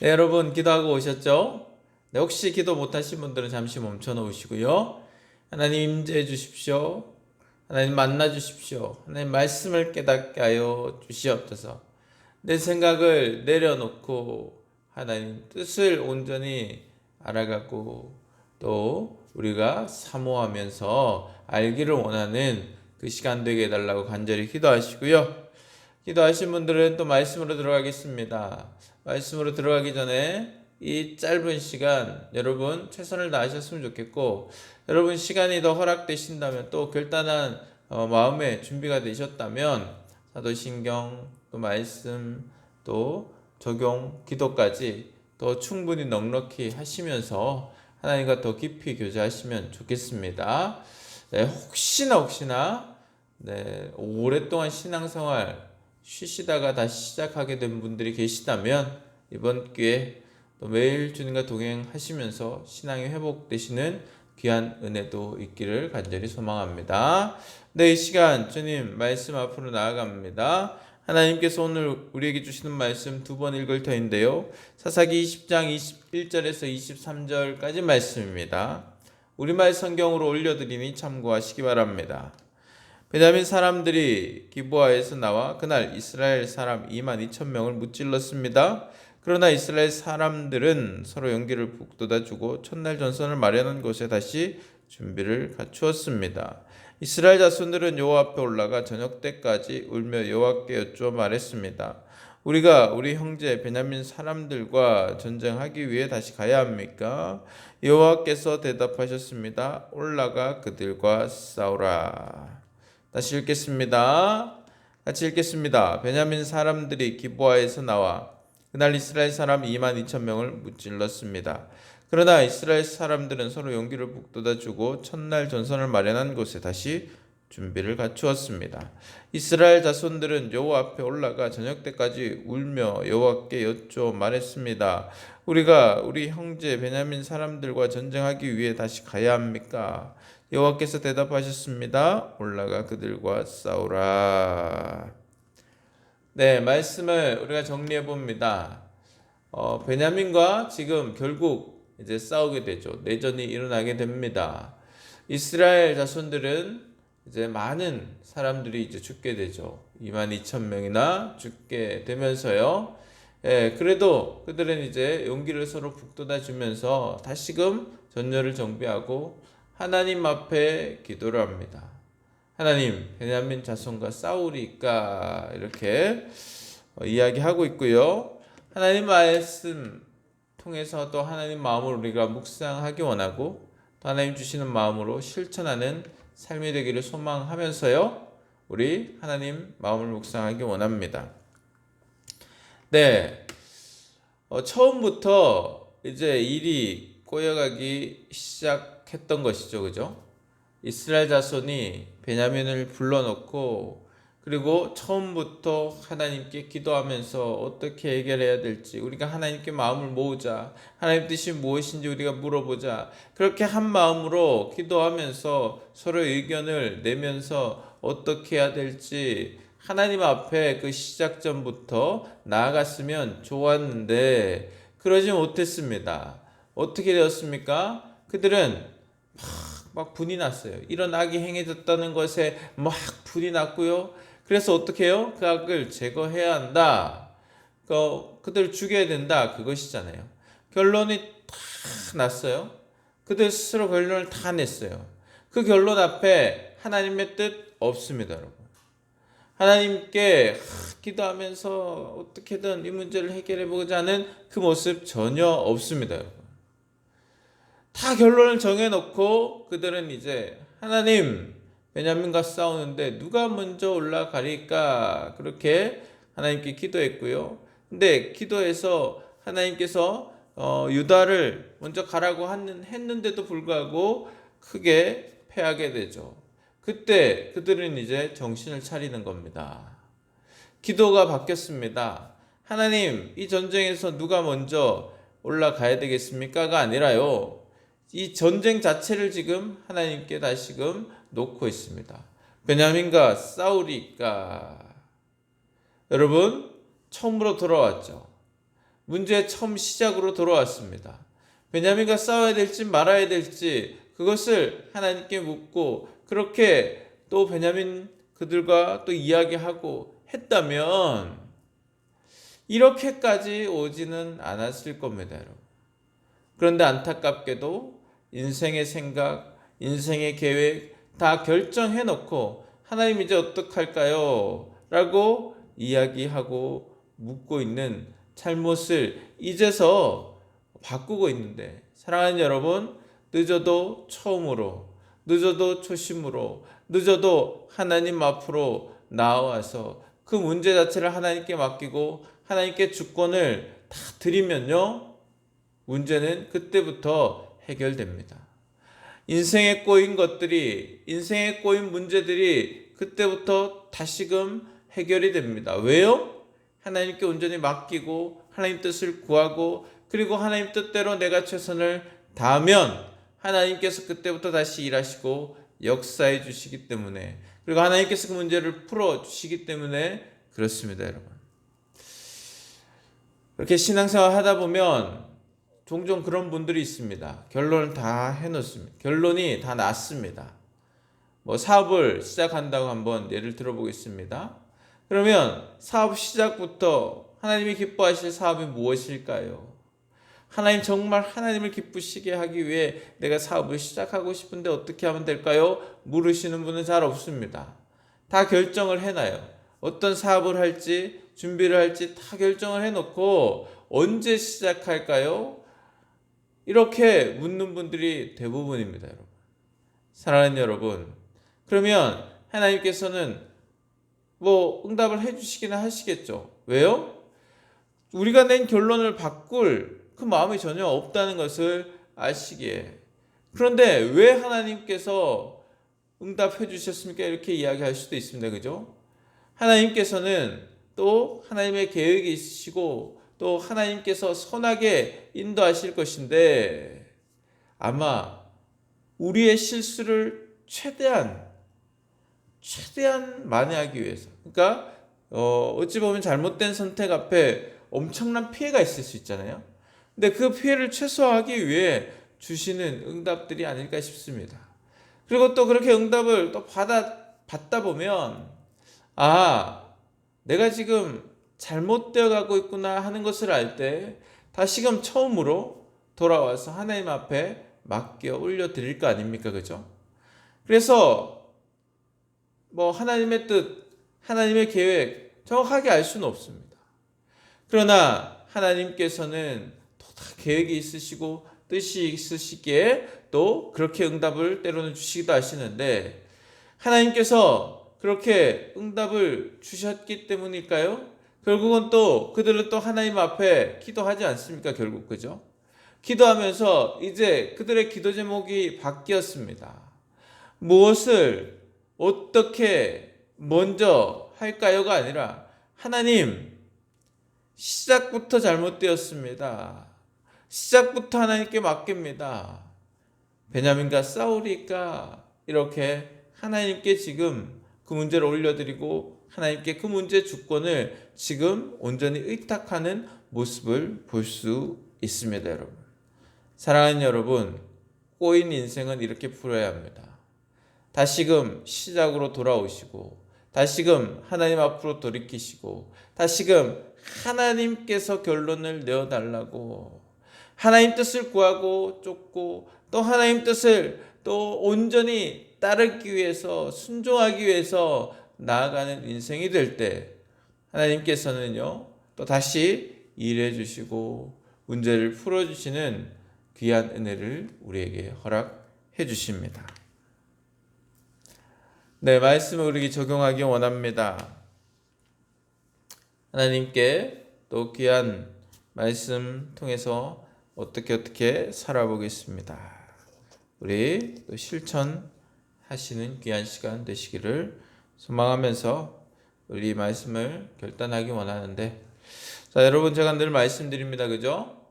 네, 여러분 기도하고 오셨죠? 네, 혹시 기도 못하신 분들은 잠시 멈춰 놓으시고요. 하나님 임재해 주십시오. 하나님 만나 주십시오. 하나님 말씀을 깨닫게 하여 주시옵소서. 내 생각을 내려놓고 하나님 뜻을 온전히 알아가고 또 우리가 사모하면서 알기를 원하는 그 시간 되게 해달라고 간절히 기도하시고요. 기도하신 분들은 또 말씀으로 들어가겠습니다. 말씀으로 들어가기 전에 이 짧은 시간 여러분 최선을 다하셨으면 좋겠고, 여러분 시간이 더 허락되신다면 또 결단한 마음의 준비가 되셨다면 사도신경 또 말씀 또 적용 기도까지 더 충분히 넉넉히 하시면서 하나님과 더 깊이 교제하시면 좋겠습니다. 네, 혹시나 네, 오랫동안 신앙생활 쉬시다가 다시 시작하게 된 분들이 계시다면 이번 기회에 또 매일 주님과 동행하시면서 신앙이 회복되시는 귀한 은혜도 있기를 간절히 소망합니다. 네, 이 시간 주님 말씀 앞으로 나아갑니다. 하나님께서 오늘 우리에게 주시는 말씀 두 번 읽을 터인데요, 사사기 20장 21절에서 23절까지 말씀입니다. 우리말 성경으로 올려드리니 참고하시기 바랍니다. 베냐민 사람들이 기브아에서 나와 그날 이스라엘 사람 2만 2천 명을 무찔렀습니다. 그러나 이스라엘 사람들은 서로 용기를 북돋아주고 첫날 전선을 마련한 곳에 다시 준비를 갖추었습니다. 이스라엘 자손들은 여호와 앞에 올라가 저녁 때까지 울며 여호와께 여쭈어 말했습니다. 우리가 우리 형제 베냐민 사람들과 전쟁하기 위해 다시 가야 합니까? 여호와께서 대답하셨습니다. 올라가 그들과 싸우라. 다시 읽겠습니다. 같이 읽겠습니다. 베냐민 사람들이 기브아에서 나와 그날 이스라엘 사람 2만 2천 명을 무찔렀습니다. 그러나 이스라엘 사람들은 서로 용기를 북돋아주고 첫날 전선을 마련한 곳에 다시 준비를 갖추었습니다. 이스라엘 자손들은 여호와 앞에 올라가 저녁 때까지 울며 여호와께 여쭈어 말했습니다. 우리가 우리 형제 베냐민 사람들과 전쟁하기 위해 다시 가야 합니까? 여호와께서 대답하셨습니다. 올라가 그들과 싸우라. 네, 말씀을 우리가 정리해 봅니다. 베냐민과 지금 결국 이제 싸우게 되죠. 내전이 일어나게 됩니다. 이스라엘 자손들은 이제 많은 사람들이 이제 죽게 되죠. 2만 2천 명이나 죽게 되면서요. 예, 그래도 그들은 이제 용기를 서로 북돋아 주면서 다시금 전열을 정비하고 하나님 앞에 기도를 합니다. 하나님, 베냐민 자손과 싸우리까 이렇게 이야기하고 있고요. 하나님 말씀 통해서 또 하나님 마음을 우리가 묵상하기 원하고 또 하나님 주시는 마음으로 실천하는 삶이 되기를 소망하면서요, 우리 하나님 마음을 묵상하기 원합니다. 네, 처음부터 이제 일이 꼬여가기 시작했던 것이죠, 그죠? 이스라엘 자손이 베냐민을 불러놓고 그리고 처음부터 하나님께 기도하면서 어떻게 해결해야 될지, 우리가 하나님께 마음을 모으자, 하나님 뜻이 무엇인지 우리가 물어보자, 그렇게 한 마음으로 기도하면서 서로 의견을 내면서 어떻게 해야 될지 하나님 앞에 그 시작점부터 나아갔으면 좋았는데 그러지 못했습니다. 어떻게 되었습니까? 그들은 막 분이 났어요. 이런 악이 행해졌다는 것에 막 분이 났고요. 그래서 어떻게 해요? 그 악을 제거해야 한다. 그들을 죽여야 된다. 그것이잖아요. 결론이 다 났어요. 그들 스스로 결론을 다 냈어요. 그 결론 앞에 하나님의 뜻 없습니다, 여러분. 하나님께 기도하면서 어떻게든 이 문제를 해결해 보고자 하는 그 모습 전혀 없습니다, 여러분. 다 결론을 정해놓고 그들은 이제 하나님, 베냐민과 싸우는데 누가 먼저 올라가리까 그렇게 하나님께 기도했고요. 근데 기도해서 하나님께서 유다를 먼저 가라고 했는데도 불구하고 크게 패하게 되죠. 그때 그들은 이제 정신을 차리는 겁니다. 기도가 바뀌었습니다. 하나님, 이 전쟁에서 누가 먼저 올라가야 되겠습니까가 아니라요, 이 전쟁 자체를 지금 하나님께 다시금 놓고 있습니다. 베냐민과 싸우리까. 여러분, 처음으로 돌아왔죠. 문제의 처음 시작으로 돌아왔습니다. 베냐민과 싸워야 될지 말아야 될지 그것을 하나님께 묻고 그렇게 또 베냐민 그들과 또 이야기하고 했다면 이렇게까지 오지는 않았을 겁니다, 여러분. 그런데 안타깝게도 인생의 생각, 인생의 계획 다 결정해 놓고 하나님 이제 어떡할까요? 라고 이야기하고 묻고 있는 잘못을 이제서 바꾸고 있는데, 사랑하는 여러분, 늦어도 처음으로, 늦어도 초심으로, 늦어도 하나님 앞으로 나와서 그 문제 자체를 하나님께 맡기고 하나님께 주권을 다 드리면요, 문제는 그때부터 해결됩니다. 인생에 꼬인 것들이, 인생에 꼬인 문제들이 그때부터 다시금 해결이 됩니다. 왜요? 하나님께 온전히 맡기고 하나님 뜻을 구하고 그리고 하나님 뜻대로 내가 최선을 다하면 하나님께서 그때부터 다시 일하시고 역사해 주시기 때문에, 그리고 하나님께서 그 문제를 풀어 주시기 때문에 그렇습니다, 여러분. 이렇게 신앙생활 하다 보면 종종 그런 분들이 있습니다. 결론을 다 해놓습니다. 결론이 다 났습니다. 뭐 사업을 시작한다고 한번 예를 들어보겠습니다. 그러면 사업 시작부터 하나님이 기뻐하실 사업이 무엇일까요? 하나님 정말 하나님을 기쁘시게 하기 위해 내가 사업을 시작하고 싶은데 어떻게 하면 될까요? 물으시는 분은 잘 없습니다. 다 결정을 해놔요. 어떤 사업을 할지 준비를 할지 다 결정을 해놓고 언제 시작할까요? 이렇게 묻는 분들이 대부분입니다, 여러분. 사랑하는 여러분, 그러면 하나님께서는 뭐 응답을 해주시기는 하시겠죠. 왜요? 우리가 낸 결론을 바꿀 그 마음이 전혀 없다는 것을 아시기에. 그런데 왜 하나님께서 응답해 주셨습니까? 이렇게 이야기할 수도 있습니다. 그죠? 하나님께서는 또 하나님의 계획이 있으시고 또 하나님께서 선하게 인도하실 것인데, 아마 우리의 실수를 최대한 만회하기 위해서, 그러니까 어찌 보면 잘못된 선택 앞에 엄청난 피해가 있을 수 있잖아요. 근데 그 피해를 최소화하기 위해 주시는 응답들이 아닐까 싶습니다. 그리고 또 그렇게 응답을 또 받다 보면, 내가 지금 잘못되어 가고 있구나 하는 것을 알 때 다시금 처음으로 돌아와서 하나님 앞에 맡겨 올려드릴 거 아닙니까? 그죠? 그래서 뭐 하나님의 뜻, 하나님의 계획 정확하게 알 수는 없습니다. 그러나 하나님께서는 또 다 계획이 있으시고 뜻이 있으시기에 또 그렇게 응답을 때로는 주시기도 하시는데, 하나님께서 그렇게 응답을 주셨기 때문일까요? 결국은 또 그들은 또 하나님 앞에 기도하지 않습니까? 결국, 그죠? 기도하면서 이제 그들의 기도 제목이 바뀌었습니다. 무엇을 어떻게 먼저 할까요가 아니라, 하나님, 시작부터 잘못되었습니다. 시작부터 하나님께 맡깁니다. 베냐민과 싸우리까 이렇게 하나님께 지금 그 문제를 올려드리고 하나님께 그 문제 주권을 지금 온전히 의탁하는 모습을 볼 수 있습니다, 여러분. 사랑하는 여러분, 꼬인 인생은 이렇게 풀어야 합니다. 다시금 시작으로 돌아오시고 다시금 하나님 앞으로 돌이키시고 다시금 하나님께서 결론을 내어달라고 하나님 뜻을 구하고 쫓고 또 하나님 뜻을 또 온전히 따르기 위해서 순종하기 위해서 나아가는 인생이 될 때 하나님께서는요 또 다시 일해 주시고 문제를 풀어 주시는 귀한 은혜를 우리에게 허락해 주십니다. 네, 말씀을 우리에게 적용하기 원합니다. 하나님께 또 귀한 말씀 통해서 어떻게 살아보겠습니다. 우리 또 실천하시는 귀한 시간 되시기를 소망하면서 우리 말씀을 결단하기 원하는데, 자, 여러분, 제가 늘 말씀드립니다. 그죠?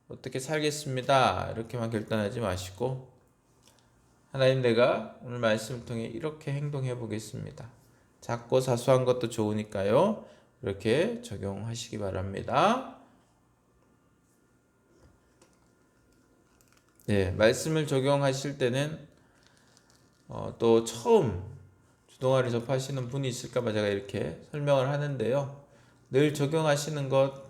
어떻게 살겠습니다. 이렇게만 결단하지 마시고, 하나님, 내가 오늘 말씀을 통해 이렇게 행동해 보겠습니다. 작고 사소한 것도 좋으니까요. 이렇게 적용하시기 바랍니다. 네, 말씀을 적용하실 때는 또 처음 주동아를 접하시는 분이 있을까봐 제가 이렇게 설명을 하는데요. 늘 적용하시는 것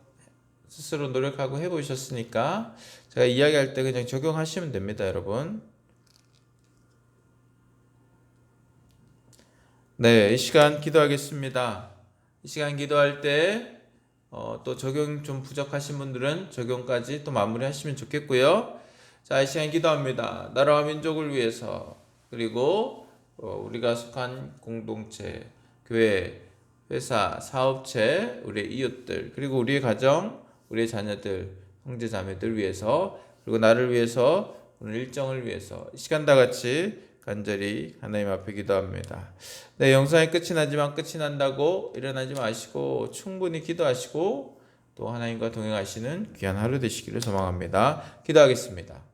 스스로 노력하고 해보셨으니까 제가 이야기할 때 그냥 적용하시면 됩니다, 여러분. 네, 이 시간 기도하겠습니다. 이 시간 기도할 때 또 적용 좀 부족하신 분들은 적용까지 또 마무리하시면 좋겠고요. 자, 이 시간 기도합니다. 나라와 민족을 위해서, 그리고 우리가 속한 공동체, 교회, 회사, 사업체, 우리의 이웃들, 그리고 우리의 가정, 우리의 자녀들, 형제 자매들 위해서, 그리고 나를 위해서, 오늘 일정을 위해서 이 시간 다 같이 간절히 하나님 앞에 기도합니다. 네, 영상이 끝이 나지만 끝이 난다고 일어나지 마시고 충분히 기도하시고 또 하나님과 동행하시는 귀한 하루 되시기를 소망합니다. 기도하겠습니다.